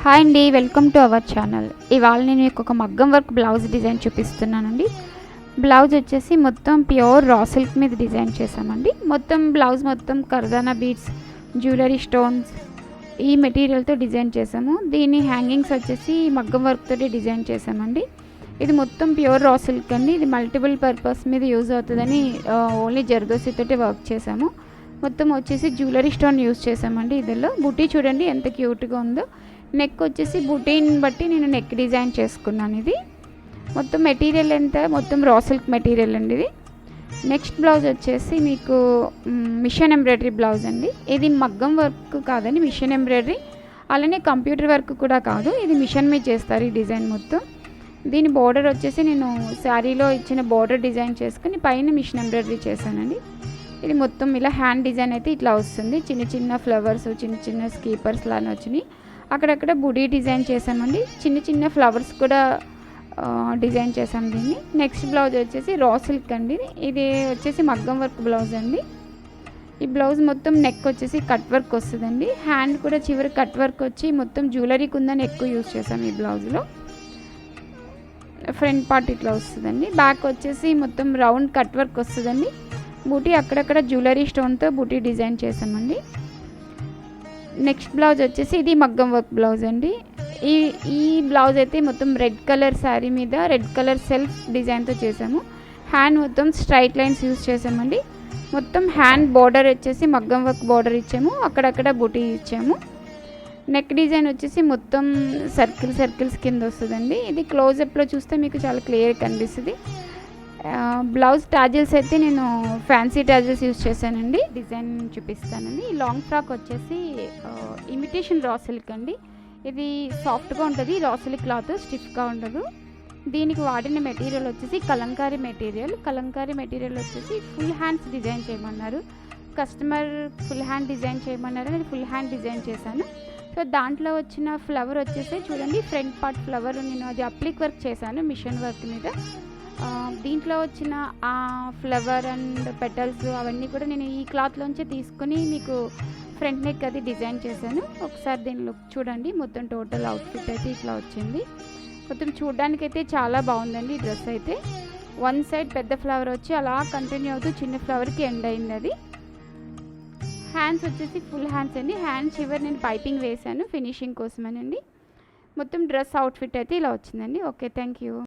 Hi అండి, welcome to our channel. ఇవాళ నేను మీకు ఒక మగ్గం వర్క్ బ్లౌజ్ డిజైన్ చూపిస్తున్నానండి. బ్లౌజ్ వచ్చేసి మొత్తం ప్యూర్ రా సిల్క్ మీద డిజైన్ చేసామండి. బ్లౌజ్ మొత్తం కర్దానా బీడ్స్, జ్యువెలరీ స్టోన్స్ ఈ మెటీరియల్తో డిజైన్ చేసాము. దీని హ్యాంగింగ్స్ వచ్చేసి మగ్గం వర్క్ తోటి డిజైన్ చేసామండి. ఇది మొత్తం ప్యూర్ రా సిల్క్ అండి. ఇది మల్టిపుల్ పర్పస్ మీద యూజ్ అవుతుందని ఓన్లీ జర్దోసి తోటి వర్క్ చేసాము. మొత్తం వచ్చేసి జ్యువెలరీ స్టోన్ యూజ్ చేసామండి. ఇదిలో బుటీ చూడండి ఎంత క్యూట్గా ఉందో. నెక్ వచ్చేసి బుటీని బట్టి నేను నెక్ డిజైన్ చేసుకున్నాను. ఇది మొత్తం మెటీరియల్ ఎంత మొత్తం రా సిల్క్ మెటీరియల్ అండి. ఇది నెక్స్ట్ బ్లౌజ్ వచ్చేసి మీకు మిషన్ ఎంబ్రాయిడరీ బ్లౌజ్ అండి. ఇది మగ్గం వర్క్ కాదండి, మిషన్ ఎంబ్రాయిడరీ. అలానే కంప్యూటర్ వర్క్ కూడా కాదు, ఇది మిషన్ మీద చేస్తారు ఈ డిజైన్ మొత్తం. దీని బోర్డర్ వచ్చేసి నేను శారీలో ఇచ్చిన బోర్డర్ డిజైన్ చేసుకుని పైన మిషన్ ఎంబ్రాయిడరీ చేశానండి. ఇది మొత్తం ఇలా హ్యాండ్ డిజైన్ అయితే ఇట్లా వస్తుంది. చిన్న చిన్న ఫ్లవర్స్, చిన్న చిన్న స్కీపర్స్ లాగా వచ్చినాయి. అక్కడక్కడ బుడీ డిజైన్ చేసామండి. చిన్న చిన్న ఫ్లవర్స్ కూడా డిజైన్ చేసాం దీన్ని. నెక్స్ట్ బ్లౌజ్ వచ్చేసి రా సిల్క్ అండి. ఇది వచ్చేసి మగ్గం వర్క్ బ్లౌజ్ అండి. ఈ బ్లౌజ్ మొత్తం నెక్ వచ్చేసి కట్ వర్క్ వస్తుందండి. హ్యాండ్ కూడా చివరి కట్ వర్క్ వచ్చి మొత్తం జ్యువెలరీ కుందని ఎక్కువ యూజ్ చేసాం ఈ బ్లౌజ్లో. ఫ్రంట్ పార్ట్ ఇట్లా వస్తుందండి. బ్యాక్ వచ్చేసి మొత్తం రౌండ్ కట్ వర్క్ వస్తుందండి. బూటీ అక్కడక్కడ జ్యువెలరీ స్టోన్తో బూటీ డిజైన్ చేసామండి. నెక్స్ట్ బ్లౌజ్ వచ్చేసి ఇది మగ్గం వర్క్ బ్లౌజ్ అండి. ఈ బ్లౌజ్ అయితే మొత్తం రెడ్ కలర్ శారీ మీద రెడ్ కలర్ సెల్ఫ్ డిజైన్తో చేసాము. హ్యాండ్ మొత్తం స్ట్రైట్ లైన్స్ యూజ్ చేసామండి. మొత్తం హ్యాండ్ బోర్డర్ వచ్చేసి మగ్గం వర్క్ బోర్డర్ ఇచ్చాము, అక్కడక్కడ బుటీ ఇచ్చాము. నెక్ డిజైన్ వచ్చేసి మొత్తం సర్కిల్స్ కింద వస్తుందండి. ఇది క్లోజప్లో చూస్తే మీకు చాలా క్లియర్ కనిపిస్తుంది. బ్లౌజ్ టాజిల్స్ అయితే నేను ఫ్యాన్సీ టాజిల్స్ యూజ్ చేశానండి. డిజైన్ చూపిస్తానండి. ఈ లాంగ్ ఫ్రాక్ వచ్చేసి ఇమిటేషన్ రా సిల్క్ అండి. ఇది సాఫ్ట్గా ఉంటుంది, రా సిల్క్ క్లాత్ స్టిఫ్గా ఉండదు. దీనికి వాడిన మెటీరియల్ వచ్చేసి కలంకారీ మెటీరియల్ వచ్చేసి ఫుల్ హ్యాండ్స్ డిజైన్ చేయమన్నారు. కస్టమర్ ఫుల్ హ్యాండ్ డిజైన్ చేయమన్నారు, నేను ఫుల్ హ్యాండ్ డిజైన్ చేశాను. సో దాంట్లో వచ్చిన ఫ్లవర్ వచ్చేసి చూడండి, ఫ్రంట్ పార్ట్ ఫ్లవర్ నేను అది అప్లిక్ వర్క్ చేశాను మిషన్ వర్క్ మీద. దీంట్లో వచ్చిన ఆ ఫ్లవర్ అండ్ పెటల్స్ అవన్నీ కూడా నేను ఈ క్లాత్లోంచి తీసుకుని మీకు ఫ్రంట్ నెక్ అది డిజైన్ చేశాను. ఒకసారి దీని లుక్ చూడండి. మొత్తం టోటల్ అవుట్ఫిట్ అయితే ఇట్లా వచ్చింది. మొత్తం చూడడానికైతే చాలా బాగుందండి ఈ డ్రెస్ అయితే. వన్ సైడ్ పెద్ద ఫ్లవర్ వచ్చి అలా కంటిన్యూ అవుతూ చిన్న ఫ్లవర్కి ఎండ్ అయింది అది. హ్యాండ్స్ వచ్చేసి ఫుల్ హ్యాండ్స్ అండి. హ్యాండ్ చివరి నేను పైపింగ్ వేశాను ఫినిషింగ్ కోసమేనండి. మొత్తం డ్రెస్ అవుట్ఫిట్ అయితే ఇలా వచ్చిందండి. Okay, thank you.